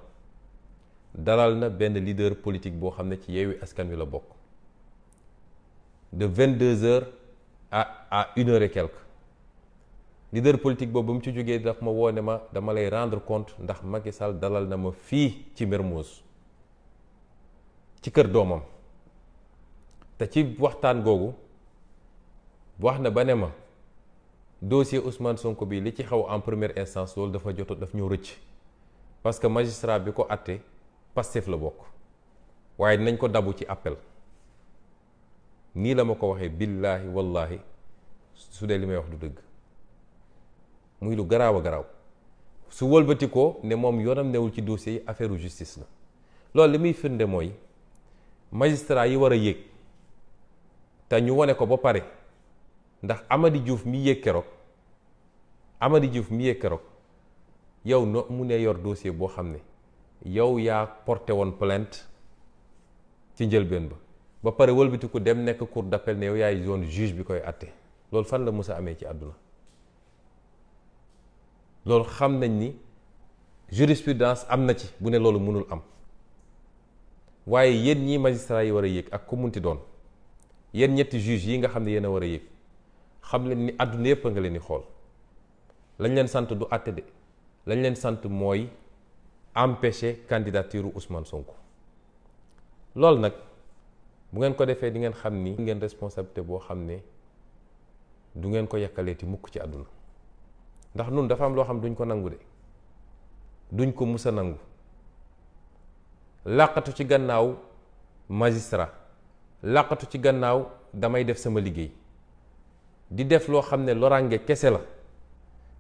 dalal na benn leader politique boo xam ne ci Yewwi Askan Wi la bokk, de 22h à 1h et quelques. leader politique boobu ba mu ci jógee daf ma woo ne ma dama lay rendre compte ndax Macky Sall dalal na ma fii ci Mermoz ci kër doomam, te ci waxtaan googu wax na ba ne ma dossier Ousmane Sonko bi li ci xaw en première instance loolu daf ñëw rëcc, parce que magistrat bi ko àtte Pastef la bokk, waaye dinañ ko dabu ci appel. nii la ma ko waxee, billaahi wallaahi su dee li may wax du dëgg, muy lu garaaw a garaaw. su wëlbati ko ne moom yoonam newul ci dossier yi, affaire justice la. loolu li muy firnde mooy magistrat yi war a yéeg te ñu wane ko ba pare, ndax Amady Diouf mi yéeg keroog yow no mu ne yor dossier boo xam ne yow yaa porté woon plainte ci njëlbeen ba pare wëlbatiku dem nekk cour d'appel ne yow yaay zone juge bi koy àtte. loolu fan la mës a amee ci àdduna? loolu xam nañ ni jurisprudence am na ci bu ne loolu mënul am. waaye yéen ñii magistrat yi war a yéeg ak ku munti doon, yéen ñetti juge yi nga xam ne yéen a war a yéeg, xam leen ni àdduna yépp a nga leen di xool. lañ leen sant du àtte de, lañ leen sant mooy empêcher candidature Ousmane Sonko. loolu nag bu ngeen ko defee di ngeen xam ni ngeen responsabilité boo xam ne du ngeen ko yakkaleeti mukk ci àdduna. ndax nun dafa am loo xam duñ ko nangu de, duñ ko musa nangu. làqatu ci gannaaw magistrat, làqatu ci gannaaw damay def sama liggéey, di def loo xam ne loraange kese la.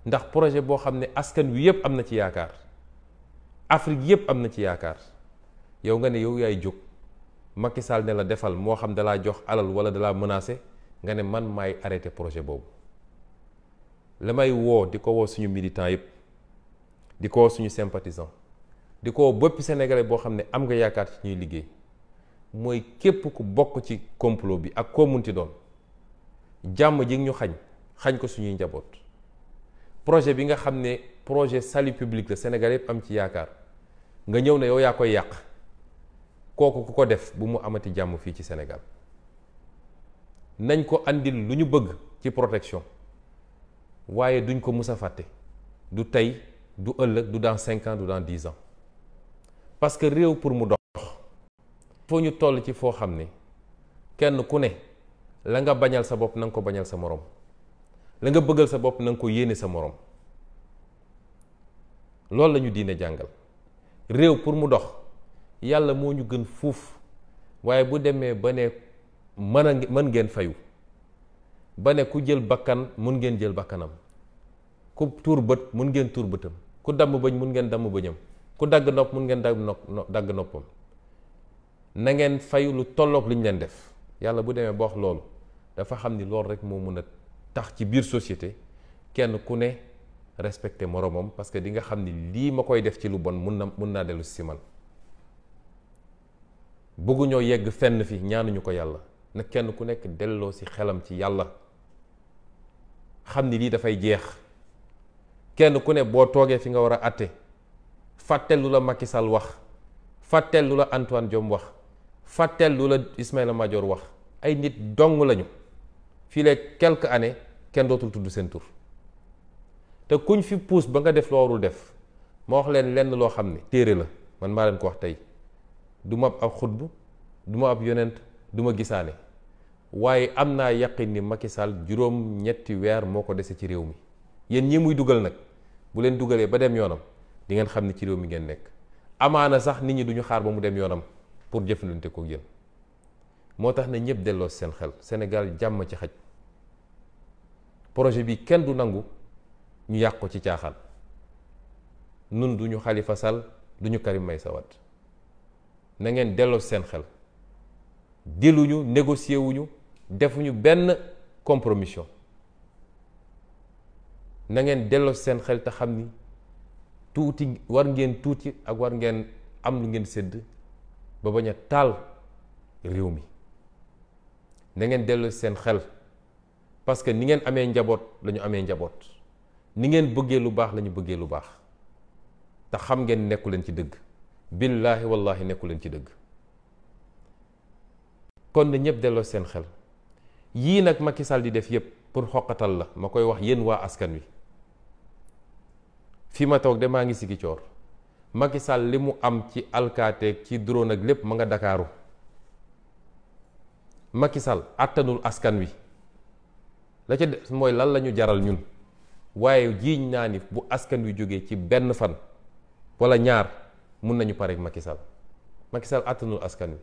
ndax projet boo xam ne askan wi yépp am na ci yaakaar, Afrique yépp am na ci yaakaar, yow nga ne yow yaay jóg Macky Sall ne la defal, moo xam dalaa jox alal wala dalaa menacé, nga ne man maay arrêté projet boobu. la may woo di ko woo suñu militant yépp, di ko woo suñu sympathisant, di ko woo bépp sénégalais boo xam ne am nga yaakaar ci ñuy liggéey, mooy képp ku bokk ci complot bi ak koo munti doon, jàmm ji ñu xañ ko suñuy njaboot. projet bi nga xam ne projet salut public la, Sénégal yépp am ci yaakaar, nga ñëw ne yow yaa koy yàq, kooku ku ko def bu mu amati jàmm fii ci Sénégal. nañ ko andil lu ñu bëgg ci protection, waaye duñ ko mus a fàtte, du tey du ëllëg du dans 5 ans du dans 10 ans. parce que réew pour mu dox foo ñu toll ci foo xam ne kenn ku ne la nga bañal sa bopp na nga ko bañal sa morom, la nga bëggal sa bopp na nga ko yéene sa morom. loolu la ñu diine jàngal. réew pour mu dox yàlla moo ñu gën fuuf, waaye bu demee ba ne mën ngeen fayu, ba ne ku jël bakkan mun ngeen jël bakkanam, ku tuur bët mun ngeen tuur bëtam, ku damm bëñ mun ngeen damm bëñam, ku dagg nopp mun ngeen dagg noppam, na ngeen fayu lu tolloog li ñu leen def. yàlla bu demee ba wax loolu dafa xam ni loolu rek moo mun a tax ci biir société kenn ku ne respecté moromam, parce que di nga xam ni lii ma koy def ci lu bon mun naa dellu si man. bëgguñoo yegg fenn fi, ñaanuñu ko yàlla, na kenn ku nekk delloo si xelam ci yàlla, xam ni lii dafay jeex. kenn ku ne boo toogee fi nga war a àtte, fàttel lu la Macky Sall wax, fàttel lu la Antoine Diome wax, fàtteel lu la Ismaïla Madior wax ay nit dong lañu fii les quelques années kenn dootul tudd seen tur te kuñ fi puus ba nga def loo warul def ma wax leen lenn loo xam ne téere la man maa leen ko wax tey du ma ab xutbu du ma ab yonent du ma gisaane waaye am naa yaqin ni Macky Sall juróom-ñetti weer moo ko dese ci réew mi yéen ñi muy dugal nag bu leen dugalee ba dem yoonam di ngeen xam ne ci réew mi ngeen nekk amaana sax nit ñi duñu xaar ba mu dem yoonam pour jëfandante ko yéen moo tax na ñëpp delloo seen xel Sénégal jàmm ci xaj projet bi kenn du nangu ñu yàq ko ci caaxaan nun duñu Khalifa Sall duñu Karim Meïssa Wade na ngeen delloo seen xel diluñu négocier wuñu defuñu benn compromission na ngeen delloo seen xel te xam ni tuuti war ngeen tuuti ak war ngeen am lu ngeen sédd ba bañ a taal réew mi na ngeen delloo seen xel parce que ni ngeen amee njaboot la ñu amee njaboot ni ngeen bëggee lu baax la ñu bëggee lu baax te xam ngeen nekku leen ci dëgg billaahi wallaahi nekku leen ci dëgg kon na ñëpp delloo seen xel yii nag Macky Sall di def yépp pour xoqatal la ma koy wax yéen waa askan wi fi ma toog de maa ngi sigi coor Macky Sall li mu am ci alkaateeg ci drone ak lépp ma nga Dakaaru Macky Sall àttanul askan wi la ca des mooy lan la ñu jaral ñun waaye jiiñ naa ni bu askan wi jógee ci benn fan wala ñaar mun nañu pare ak Macky Sall Macky Sall àttanul askan wi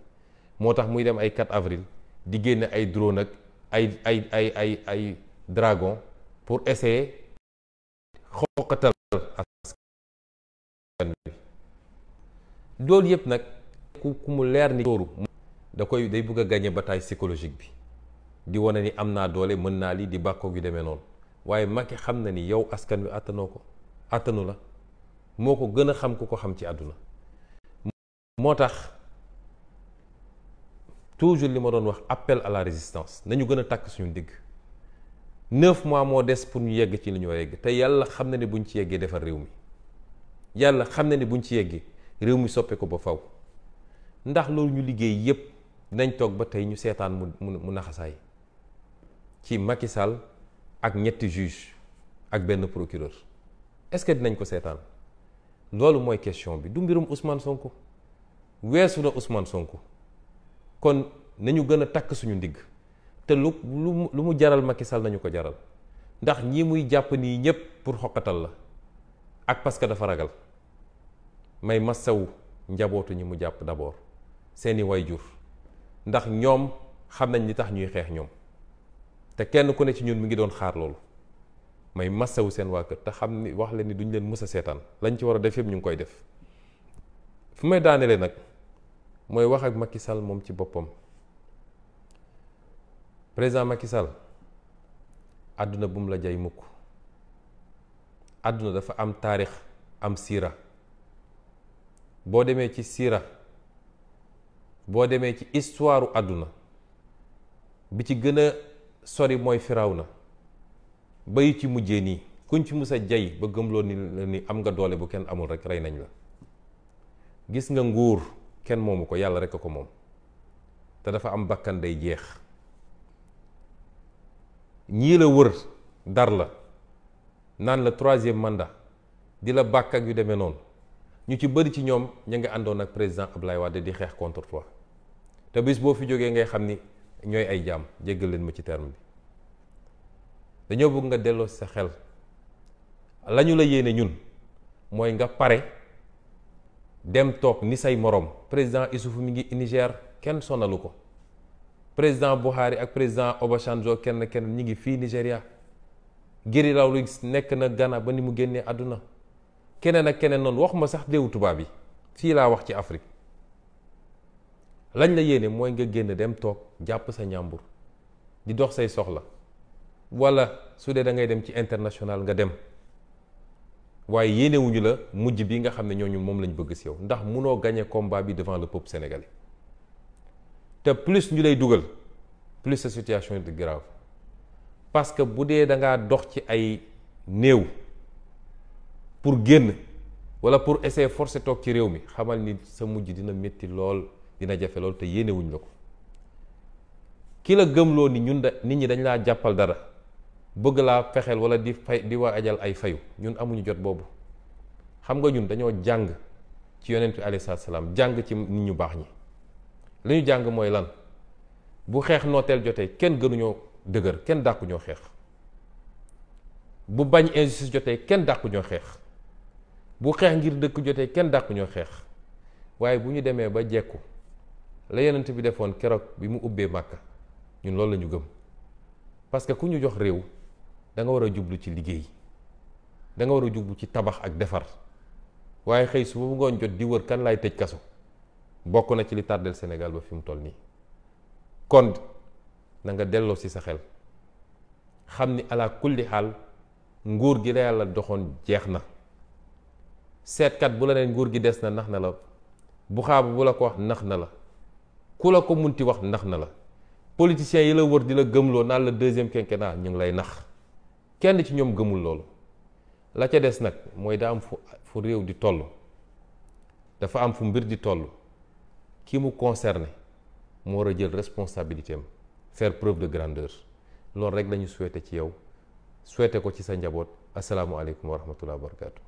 moo tax muy dem ay 4 avril di génne ay drone ak ay dragon pour essayer xoqatal askan wi loolu yëpp nag ku mu leer ni tóoru day bëgg a gagner bataille psychologique bi di wane ni am naa doole mën naa lii di bàkkoog yu demee noonu waaye Macky xam na ni yow askan wi àttanoo ko àttanu la moo ko gën a xam ku ko xam ci àdduna moo tax toujours li ma doon wax appel à la résistance nañu gën a takk suñu digg 9 mois moo des pour ñu yegg ci li ñu war a yegg te yàlla xam na ne buñ ci yeggee defar réew mi yàlla xam na ne buñ ci yeggee réew mi soppe ko ba faw ndax loolu ñu liggéey yépp nañ toog ba tey ñu seetaan mu naxasaay ci Macky Sall ak ñetti juge ak benn procureur est-ce que dinañ ko seetaan loolu mooy question bi du mbirum Ousmane Sonko weesu na Ousmane Sonko kon nañu gën a takk suñu ndigg te lu mu jaral Macky Sall nañu ko jaral ndax ñi muy jàpp nii ñépp pour xoqatal la ak parce que dafa ragal may massawu njabootu ñi mu jàpp d'abord seeni wayjur ndax ñoom xam nañ li tax ñuy xeex ñoom te kenn ku ne ci ñun mi ngi doon xaar loolu may massawu seen waa kër te xam ni wax leen ni duñ leen mës a seetaan lañ ci war a def yëpp ñu ngi koy def fu may daanelee nag mooy wax ak Macky Sall moom ci boppam président Macky Sall àdduna bu mu la jay mukk àdduna dafa am taarix am siira boo demee ci siira boo demee ci histoire àdduna bi ci gën a sori mooy Firawna ba yu ci mujjee nii kuñ ci mus a jay ba gëmloo ni am nga doole bu kenn amul rek rey nañ la gis nga nguur kenn moomu ko yàlla rek a ko moom te dafa am bakkan day jeex ñii la wër dar la naan la 3e mandat di la bàkk ak yu demee noonu ñu ci bëri ci ñoom ñu ngi àndoon ak président Abdoulaye Wade di xeex contre toi te bis boo fi jógee ngay xam ni ñooy ay jaam jéggal leen ma ci terme bi dañoo bëgg nga delloo sa xel la ñu la yéene ñun mooy nga pare dem toog ni say morom président Issoufou mi ngi Niger kenn sonalu ko président Buhari ak président Obasanjo kenn ñi ngi fii Nigéria Guy Rawlings nekk na Ghana ba ni mu génnee àdduna keneen ak keneen noonu waxuma sax réewu tubaab yi fii laa wax ci Afrique lañ la yéene mooy nga génn dem toog jàpp sa ñàmbur di dox say soxla wala su dee da ngay dem ci international nga dem waaye yéenewuñu la mujj bi nga xam ne ñooñu moom lañ bëgg si yow ndax munoo gagner combat bi devant le peuple sénégalais te plus ñu lay dugal plus sa situation est grave parce que bu dee da ngaa dox ci ay néew pour génn wala pour essayer forcer toog ci réew mi xamal ni sa mujj dina métti lool dina jafe loolu te yéenewuñ la ko. ki la gëmloo ni ñun nit ñi dañ laa jàppal dara bëgg laa fexeel wala di waajal ay fayu ñun amuñu jot boobu. xam nga ñun dañoo jàng ci yonent bi alayhi salaam jàng ci nit ñu baax ñi li ñu jàng mooy lan bu xeex nooteel jotee kenn gënuñoo dëgër kenn dàquñoo xeex. bu bañ injustice jotee kenn dàquñoo xeex. bu xeex ngir dëkk jotee kenn dàquñoo xeex. waaye bu ñu demee ba jekku la yonent bi defoon keroog bi mu ubbee Màkka ñun loolu la ñu gëm. parce que ku ñu jox réew da nga war a jublu ci liggéey da nga war a jublu ci tabax ak defar waaye xëy su bu ngoon jot di wër kan laay tëj kaso bokk na ci li tardel Sénégal ba fi mu toll nii. kon na nga delloo ci sa xel xam ni ala kulli xaal nguur gi la yàlla doxoon jeex na. seetkat bu la neen nguur gi des na nax na la bu xaabu bu la ko wax nax na la ku la ko munti wax nax na la. politiciens yi la wër di la gëmloo naan la deuxième quinquennat ñu ngi lay nax kenn ci ñoom gëmul loolu. la ca des nag mooy daa am fu réew di toll dafa am fu mbir di toll ki mu concerné mu war a jël responsabilité am faire preuve de grandeur loolu rek la ñu souhaité ci yow souhaité ko ci sa njaboot asalaamualeykum wa rahmatulah wa barakaatu.